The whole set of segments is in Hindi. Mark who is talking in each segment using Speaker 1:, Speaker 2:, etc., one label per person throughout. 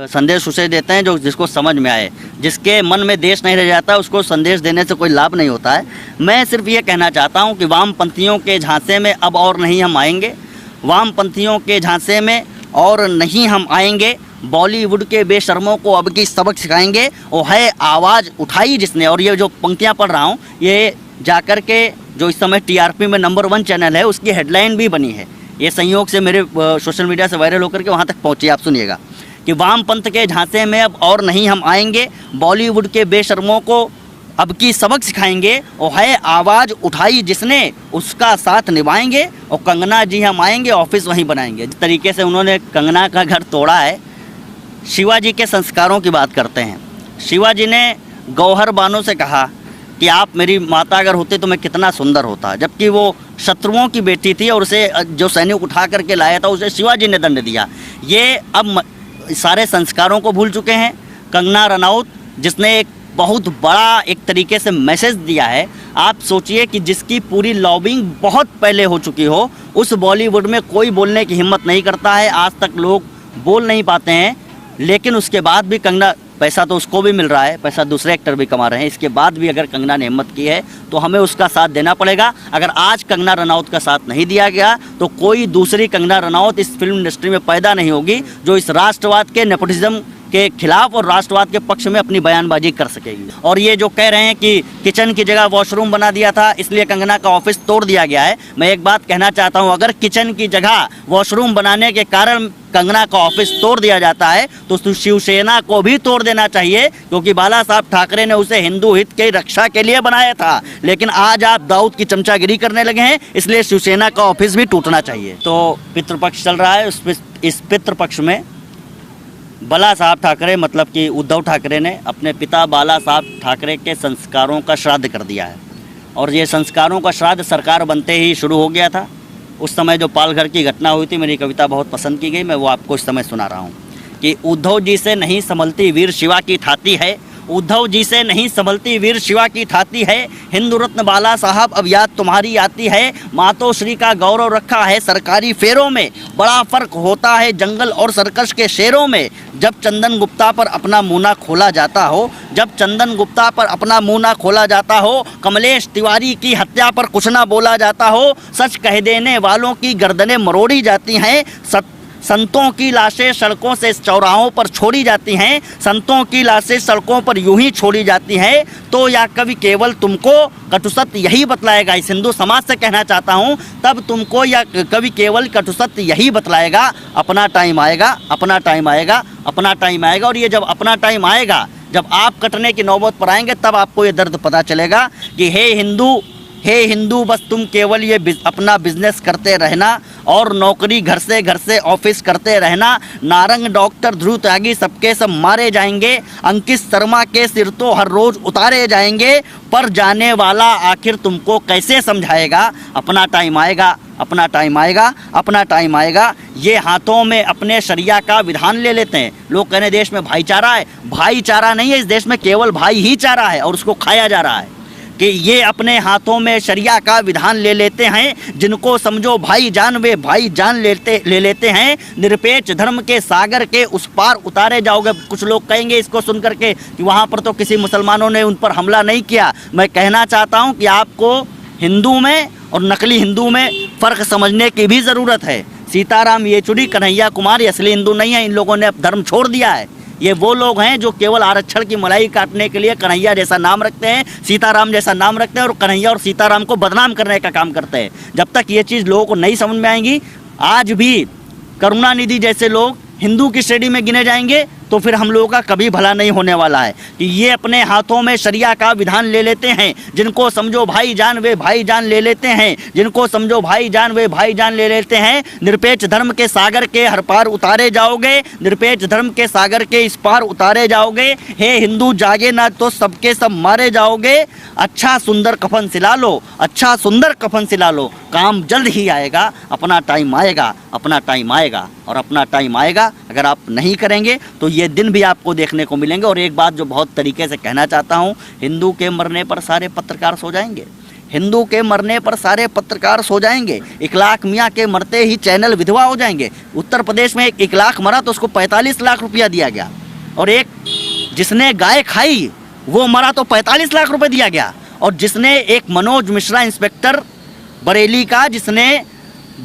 Speaker 1: संदेश उसे देते हैं जो जिसको समझ में आए। जिसके मन में देश नहीं रह जाता उसको संदेश देने से कोई लाभ नहीं होता है। मैं सिर्फ ये कहना चाहता हूँ कि वामपंथियों के झांसे में अब और नहीं हम आएंगे, वामपंथियों के झांसे में और नहीं हम आएंगे। बॉलीवुड के बेशर्मों को अब की सबक सिखाएंगे। वो है आवाज़ उठाई जिसने, और ये जो पंक्तियाँ पढ़ रहा हूँ ये जाकर के जो इस समय टीआरपी में नंबर 1 चैनल है उसकी हेडलाइन भी बनी है। ये संयोग से मेरे सोशल मीडिया से वायरल होकर के वहाँ तक पहुँची। आप सुनिएगा कि वामपंथ के झांसे में अब और नहीं हम आएंगे, बॉलीवुड के बेशर्मों को अब की सबक सिखाएंगे। वो है आवाज़ उठाई जिसने, उसका साथ निभाएंगे। और कंगना जी हम आएंगे, ऑफिस वहीं बनाएंगे। जिस तरीके से उन्होंने कंगना का घर तोड़ा है। शिवाजी के संस्कारों की बात करते हैं। शिवाजी ने गौहर बानो से कहा कि आप मेरी माता अगर होते तो मैं कितना सुंदर होता, जबकि वो शत्रुओं की बेटी थी और उसे जो सैनिक उठा करके लाया था उसे शिवाजी ने दंड दिया। ये अब सारे संस्कारों को भूल चुके हैं। कंगना रनौत जिसने एक बहुत बड़ा एक तरीके से मैसेज दिया है। आप सोचिए कि जिसकी पूरी लॉबिंग बहुत पहले हो चुकी हो, उस बॉलीवुड में कोई बोलने की हिम्मत नहीं करता है। आज तक लोग बोल नहीं पाते हैं, लेकिन उसके बाद भी कंगना, पैसा तो उसको भी मिल रहा है, पैसा दूसरे एक्टर भी कमा रहे हैं, इसके बाद भी अगर कंगना ने हिम्मत की है तो हमें उसका साथ देना पड़ेगा। अगर आज कंगना रनौत का साथ नहीं दिया गया तो कोई दूसरी कंगना रनौत इस फिल्म इंडस्ट्री में पैदा नहीं होगी जो इस राष्ट्रवाद के नेपोटिज्म के खिलाफ और राष्ट्रवाद के पक्ष में अपनी बयानबाजी कर सकेगी। और ये जो कह रहे हैं कि किचन की जगह वॉशरूम बना दिया था इसलिए कंगना का ऑफिस तोड़ दिया गया है, मैं एक बात कहना चाहता हूँ, अगर किचन की जगह वॉशरूम बनाने के कारण कंगना का ऑफिस तोड़ दिया जाता है तो शिवसेना को भी तोड़ देना चाहिए, क्योंकि बाला साहब ठाकरे ने उसे हिंदू हित की रक्षा के लिए बनाया था। लेकिन आज आप दाऊद की चमचागिरी करने लगे हैं, इसलिए शिवसेना का ऑफिस भी टूटना चाहिए। तो पितृपक्ष चल रहा है, इस पितृपक्ष में बाला साहब ठाकरे मतलब कि उद्धव ठाकरे ने अपने पिता बाला साहब ठाकरे के संस्कारों का श्राद्ध कर दिया है। और ये संस्कारों का श्राद्ध सरकार बनते ही शुरू हो गया था। उस समय जो पालघर की घटना हुई थी, मेरी कविता बहुत पसंद की गई, मैं वो आपको इस समय सुना रहा हूँ कि उद्धव जी से नहीं संभलती वीर शिवा की ठाती है, उद्धव जी से नहीं संभलती वीर शिवा की ठाती है, हिंदू रत्न बाला साहब अब याद तुम्हारी आती है, मातोश्री का गौरव रखा है सरकारी फेरों में, बड़ा फर्क होता है जंगल और सर्कस के शेरों में, जब चंदन गुप्ता पर अपना मुंह ना खोला जाता हो, जब चंदन गुप्ता पर अपना मुंह ना खोला जाता हो, कमलेश तिवारी की हत्या पर कुछ ना बोला जाता हो, सच कह देने वालों की गर्दनें मरोड़ी जाती हैं, संतों की लाशें सड़कों से चौराहों पर छोड़ी जाती हैं, संतों की लाशें सड़कों पर यूं ही छोड़ी जाती हैं, तो या कवि केवल तुमको कटुसत्य यही बतलाएगा। इस हिंदू समाज से कहना चाहता हूं, तब तुमको या कवि केवल कटुसत्य यही बतलाएगा। अपना टाइम आएगा, अपना टाइम आएगा, अपना टाइम आएगा। और ये जब अपना टाइम आएगा, जब आप कटने की नौबत पर आएंगे, तब आपको ये दर्द पता चलेगा कि हे हिंदू बस तुम केवल ये अपना बिजनेस करते रहना और नौकरी घर से ऑफिस करते रहना। नारंग डॉक्टर ध्रुव त्यागी सबके सब मारे जाएंगे, अंकित शर्मा के सिर तो हर रोज उतारे जाएंगे, पर जाने वाला आखिर तुमको कैसे समझाएगा। अपना टाइम आएगा, अपना टाइम आएगा, अपना टाइम आएगा। ये हाथों में अपने शरिया का विधान ले लेते हैं। लोग कहने देश में भाईचारा है, भाईचारा नहीं है, इस देश में केवल भाई ही चारा है और उसको खाया जा रहा है। कि ये अपने हाथों में शरिया का विधान ले लेते हैं, जिनको समझो भाई जान वे भाई जान ले लेते हैं, निरपेक्ष धर्म के सागर के उस पार उतारे जाओगे। कुछ लोग कहेंगे इसको सुन करके कि वहाँ पर तो किसी मुसलमानों ने उन पर हमला नहीं किया। मैं कहना चाहता हूँ कि आपको हिंदू में और नकली हिंदू में फ़र्क समझने की भी ज़रूरत है। सीताराम येचुरी, कन्हैया कुमार असली हिंदू नहीं है, इन लोगों ने अब धर्म छोड़ दिया है। ये वो लोग हैं जो केवल आरक्षण की मलाई काटने के लिए कन्हैया जैसा नाम रखते हैं, सीताराम जैसा नाम रखते हैं और कन्हैया और सीताराम को बदनाम करने का काम करते हैं। जब तक ये चीज़ लोगों को नहीं समझ में आएंगी, आज भी करुणानिधि जैसे लोग हिंदू की श्रेणी में गिने जाएंगे तो फिर हम लोगों का कभी भला नहीं होने वाला है। कि ये अपने हाथों में शरिया का विधान ले लेते हैं, जिनको समझो भाई जान वे भाई जान ले लेते हैं, जिनको समझो भाई जान वे भाई जान ले लेते हैं। निरपेक्ष धर्म के सागर के हर पार उतारे जाओगे, निरपेक्ष धर्म के सागर के इस पार उतारे जाओगे। हे हिंदू जागे ना तो सबके सब मारे जाओगे। अच्छा सुंदर कफन सिला लो, अच्छा सुंदर कफन सिला लो, काम जल्द ही आएगा। अपना टाइम आएगा, अपना टाइम आएगा और अपना टाइम आएगा। अगर आप नहीं करेंगे तो ये दिन भी आपको देखने को मिलेंगे। और एक बात जो बहुत तरीके से कहना चाहता हूँ, हिंदू के मरने पर सारे पत्रकार सो जाएंगे। हिंदू के मरने पर सारे पत्रकार सो जाएंगे, इकलाक मियाँ के मरते ही चैनल विधवा हो जाएंगे। उत्तर प्रदेश में एक इकलाक मरा तो उसको 45 लाख रुपया दिया गया, और एक जिसने गाय खाई वो मरा तो 45 लाख रुपए दिया गया। और जिसने एक मनोज मिश्रा इंस्पेक्टर बरेली का, जिसने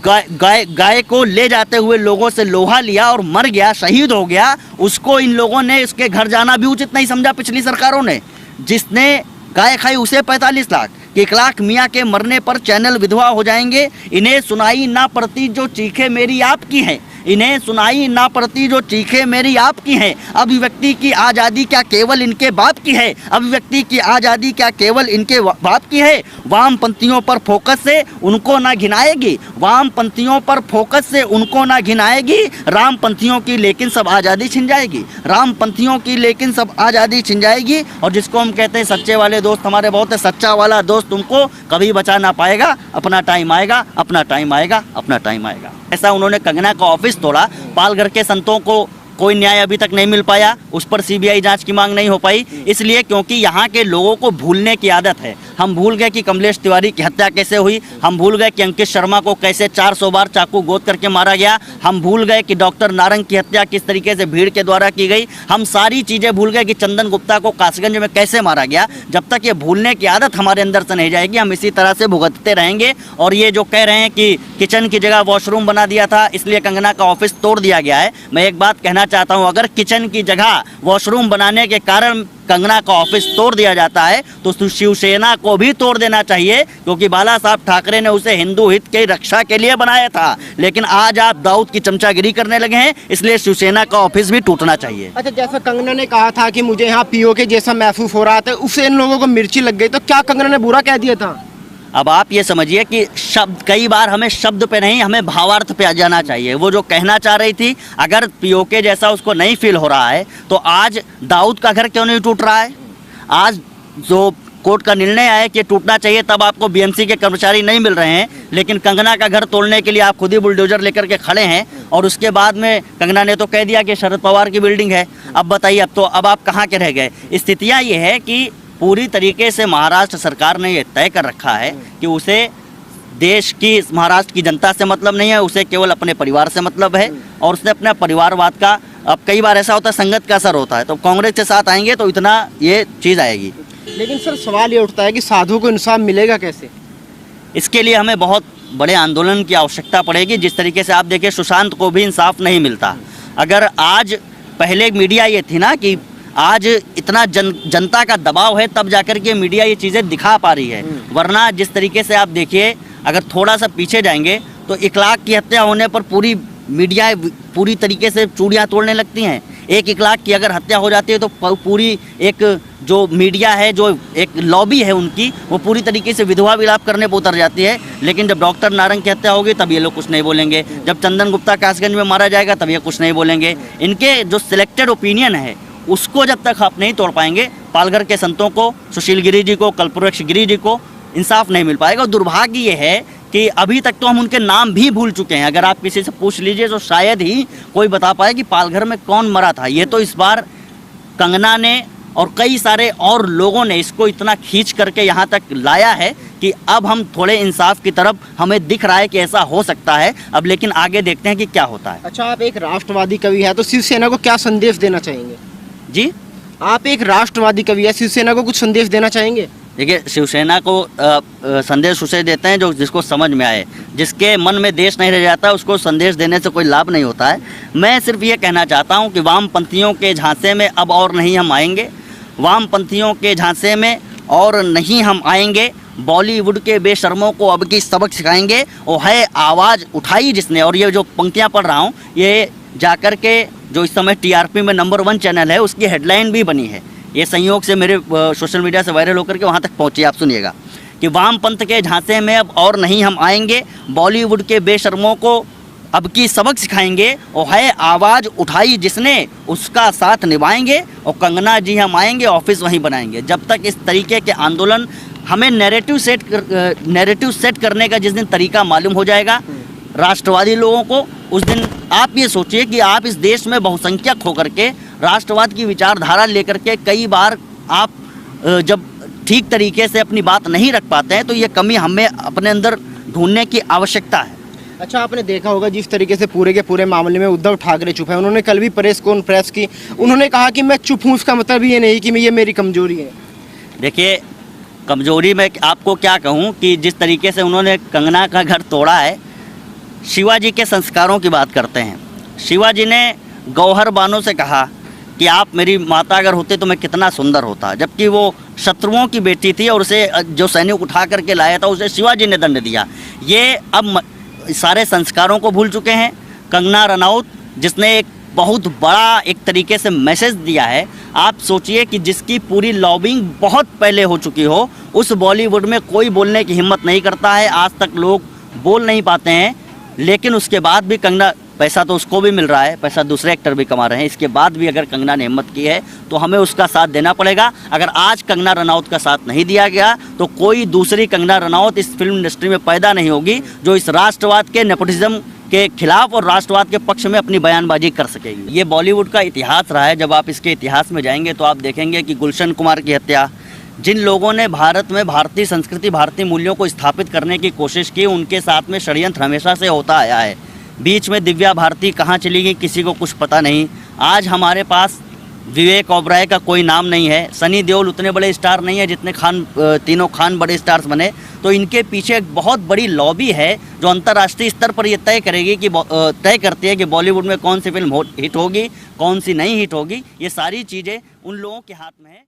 Speaker 1: गाय को ले जाते हुए लोगों से लोहा लिया और मर गया, शहीद हो गया, उसको इन लोगों ने उसके घर जाना भी उचित नहीं समझा पिछली सरकारों ने। जिसने गाय खाई उसे 45 लाख। इकलाक मियाँ के मरने पर चैनल विधवा हो जाएंगे। इन्हें सुनाई ना पड़ती जो चीखें मेरी आपकी हैं, इन्हें सुनाई ना पड़ती जो चीखें मेरी आपकी हैं। अभिव्यक्ति की आज़ादी क्या केवल इनके बाप की है, अभिव्यक्ति की आज़ादी क्या केवल इनके बाप की है। वामपंथियों पर फोकस से उनको ना घिनाएगी, वामपंथियों पर फोकस से उनको ना घिनाएगी। रामपंथियों की लेकिन सब आज़ादी छिन जाएगी, रामपंथियों की लेकिन सब आज़ादी छिन जाएगी। और जिसको हम कहते हैं सच्चे वाले दोस्त हमारे बहुत है, सच्चा वाला दोस्त उनको कभी बचा ना पाएगा। अपना टाइम आएगा, अपना टाइम आएगा, अपना टाइम आएगा। ऐसा उन्होंने कंगना का ऑफिस तोड़ा। पालघर के संतों को कोई न्याय अभी तक नहीं मिल पाया, उस पर सीबीआई जांच की मांग नहीं हो पाई, इसलिए क्योंकि यहाँ के लोगों को भूलने की आदत है। हम भूल गए कि कमलेश तिवारी की हत्या कैसे हुई, हम भूल गए कि अंकित शर्मा को कैसे 400 बार चाकू गोद करके मारा गया, हम भूल गए कि डॉक्टर नारंग की हत्या किस तरीके से भीड़ के द्वारा की गई, हम सारी चीज़ें भूल गए कि चंदन गुप्ता को कासगंज में कैसे मारा गया। जब तक ये भूलने की आदत हमारे अंदर से नहीं जाएगी, हम इसी तरह से भुगतते रहेंगे। और ये जो कह रहे हैं कि किचन की जगह वॉशरूम बना दिया था इसलिए कंगना का ऑफिस तोड़ दिया गया है, मैं एक बात कहना चाहता हूँ, अगर किचन की जगह वॉशरूम बनाने के कारण कंगना का ऑफिस तोड़ दिया जाता है तो शिवसेना को भी तोड़ देना चाहिए, क्योंकि बाला साहब ठाकरे ने उसे हिंदू हित की रक्षा के लिए बनाया था। लेकिन आज आप दाऊद की चमचागिरी करने लगे हैं, इसलिए शिवसेना का ऑफिस भी टूटना चाहिए।
Speaker 2: अच्छा, जैसा कंगना ने कहा था कि मुझे यहाँ पीओके जैसा महसूस हो रहा था, उससे इन लोगों को मिर्ची लग गई, तो क्या कंगना ने बुरा कह दिया था?
Speaker 1: अब आप ये समझिए कि शब्द, कई बार हमें शब्द पे नहीं, हमें भावार्थ पे आ जाना चाहिए। वो जो कहना चाह रही थी, अगर पीओके जैसा उसको नहीं फील हो रहा है तो आज दाऊद का घर क्यों नहीं टूट रहा है? आज जो कोर्ट का निर्णय आया कि टूटना चाहिए, तब आपको बीएमसी के कर्मचारी नहीं मिल रहे हैं, लेकिन कंगना का घर तोड़ने के लिए आप खुद ही बुलडोजर लेकर के खड़े हैं। और उसके बाद में कंगना ने तो कह दिया कि शरद पवार की बिल्डिंग है। अब बताइए, अब आप कहाँ के रह गए? स्थितियाँ ये है कि पूरी तरीके से महाराष्ट्र सरकार ने यह तय कर रखा है कि उसे देश की, महाराष्ट्र की जनता से मतलब नहीं है, उसे केवल अपने परिवार से मतलब है। और उसने अपना परिवारवाद का, अब कई बार ऐसा होता है संगत का असर होता है, तो कांग्रेस के साथ आएंगे तो इतना ये चीज़ आएगी।
Speaker 2: लेकिन सर सवाल ये उठता है कि साधु को इंसाफ मिलेगा कैसे?
Speaker 1: इसके लिए हमें बहुत बड़े आंदोलन की आवश्यकता पड़ेगी। जिस तरीके से आप देखिए सुशांत को भी इंसाफ नहीं मिलता। अगर आज, पहले मीडिया ये थी ना कि आज इतना जनता का दबाव है तब जाकर के मीडिया ये चीज़ें दिखा पा रही है, वरना जिस तरीके से आप देखिए, अगर थोड़ा सा पीछे जाएंगे तो इकलाक की हत्या होने पर पूरी मीडिया पूरी तरीके से चूड़ियाँ तोड़ने लगती हैं। एक इकलाक की अगर हत्या हो जाती है तो पूरी एक जो मीडिया है, जो एक लॉबी है उनकी, वो पूरी तरीके से विधवा विलाप करने पर उतर जाती है। लेकिन जब डॉक्टर नारंग की हत्या होगी तब ये लोग कुछ नहीं बोलेंगे, जब चंदन गुप्ता कासगंज में मारा जाएगा तब ये कुछ नहीं बोलेंगे। इनके जो सिलेक्टेड ओपिनियन है उसको जब तक आप नहीं तोड़ पाएंगे, पालघर के संतों को, सुशील गिरी जी को, कल्पवृक्ष गिरी जी को इंसाफ नहीं मिल पाएगा। और दुर्भाग्य ये है कि अभी तक तो हम उनके नाम भी भूल चुके हैं। अगर आप किसी से पूछ लीजिए तो शायद ही कोई बता पाए कि पालघर में कौन मरा था। ये तो इस बार कंगना ने और कई सारे और लोगों ने इसको इतना खींच करके यहाँ तक लाया है कि अब हम थोड़े इंसाफ की तरफ, हमें दिख रहा है कि ऐसा हो सकता है। अब लेकिन आगे देखते हैं कि क्या होता है।
Speaker 2: अच्छा, आप एक राष्ट्रवादी कवि है तो शिवसेना को क्या संदेश देना चाहेंगे?
Speaker 1: जी,
Speaker 2: आप एक राष्ट्रवादी कवि है, शिवसेना को कुछ संदेश देना चाहेंगे?
Speaker 1: देखिए, शिवसेना को संदेश उसे देते हैं जो जिसको समझ में आए। जिसके मन में देश नहीं रह जाता उसको संदेश देने से कोई लाभ नहीं होता है। मैं सिर्फ ये कहना चाहता हूँ कि वामपंथियों के झांसे में अब और नहीं हम आएंगे, वामपंथियों के झांसे में और नहीं हम आएंगे। बॉलीवुड के बेशर्मों को अब की सबक सिखाएंगे। वो है आवाज़ उठाई जिसने, और ये जो पंक्तियाँ पढ़ रहा हूँ ये जाकर के जो इस समय टीआरपी में नंबर 1 चैनल है उसकी हेडलाइन भी बनी है। ये संयोग से मेरे सोशल मीडिया से वायरल होकर के वहाँ तक पहुँची। आप सुनिएगा कि वामपंथ के झांसे में अब और नहीं हम आएंगे, बॉलीवुड के बेशर्मों को अब की सबक सिखाएंगे। और है आवाज़ उठाई जिसने, उसका साथ निभाएंगे। और कंगना जी हम आएंगे, ऑफिस वहीं बनाएंगे। जब तक इस तरीके के आंदोलन, हमें नैरेटिव सेट करने का जिस दिन तरीका मालूम हो जाएगा राष्ट्रवादी लोगों को, उस दिन आप ये सोचिए कि आप इस देश में बहुसंख्यक होकर के राष्ट्रवाद की विचारधारा लेकर के कई बार आप जब ठीक तरीके से अपनी बात नहीं रख पाते हैं, तो ये कमी हमें अपने अंदर ढूंढने की आवश्यकता है।
Speaker 2: अच्छा, आपने देखा होगा जिस तरीके से पूरे के पूरे मामले में उद्धव ठाकरे चुप है। उन्होंने कल भी प्रेस कॉन्फ्रेंस की, उन्होंने कहा कि मैं चुप हूँ, उसका मतलब ये नहीं कि ये मेरी कमजोरी है।
Speaker 1: देखिए, कमजोरी में आपको क्या कहूँ कि जिस तरीके से उन्होंने कंगना का घर तोड़ा है, शिवाजी के संस्कारों की बात करते हैं। शिवाजी ने गौहर बानो से कहा कि आप मेरी माता अगर होते तो मैं कितना सुंदर होता, जबकि वो शत्रुओं की बेटी थी और उसे जो सैनिक उठा करके लाया था उसे शिवाजी ने दंड दिया। ये अब सारे संस्कारों को भूल चुके हैं। कंगना रनौत जिसने एक बहुत बड़ा एक तरीके से मैसेज दिया है, आप सोचिए कि जिसकी पूरी लॉबिंग बहुत पहले हो चुकी हो, उस बॉलीवुड में कोई बोलने की हिम्मत नहीं करता है। आज तक लोग बोल नहीं पाते हैं, लेकिन उसके बाद भी कंगना, पैसा तो उसको भी मिल रहा है, पैसा दूसरे एक्टर भी कमा रहे हैं, इसके बाद भी अगर कंगना ने हिम्मत की है तो हमें उसका साथ देना पड़ेगा। अगर आज कंगना रनौत का साथ नहीं दिया गया तो कोई दूसरी कंगना रनौत इस फिल्म इंडस्ट्री में पैदा नहीं होगी जो इस राष्ट्रवाद के, नेपोटिज्म के खिलाफ और राष्ट्रवाद के पक्ष में अपनी बयानबाजी कर सकेगी। ये बॉलीवुड का इतिहास रहा है। जब आप इसके इतिहास में जाएंगे तो आप देखेंगे कि गुलशन कुमार की हत्या, जिन लोगों ने भारत में भारतीय संस्कृति, भारतीय मूल्यों को स्थापित करने की कोशिश की, उनके साथ में षड्यंत्र हमेशा से होता आया है। बीच में दिव्या भारती कहाँ चली गई किसी को कुछ पता नहीं। आज हमारे पास विवेक ओबराय का कोई नाम नहीं है। सनी देओल उतने बड़े स्टार नहीं है जितने तीनों खान बड़े स्टार्स बने। तो इनके पीछे एक बहुत बड़ी लॉबी है जो अंतर्राष्ट्रीय स्तर पर ये तय करेगी कि तय करती है कि बॉलीवुड में कौन सी फिल्म हिट होगी, कौन सी नहीं हिट होगी। ये सारी चीज़ें उन लोगों के हाथ में है।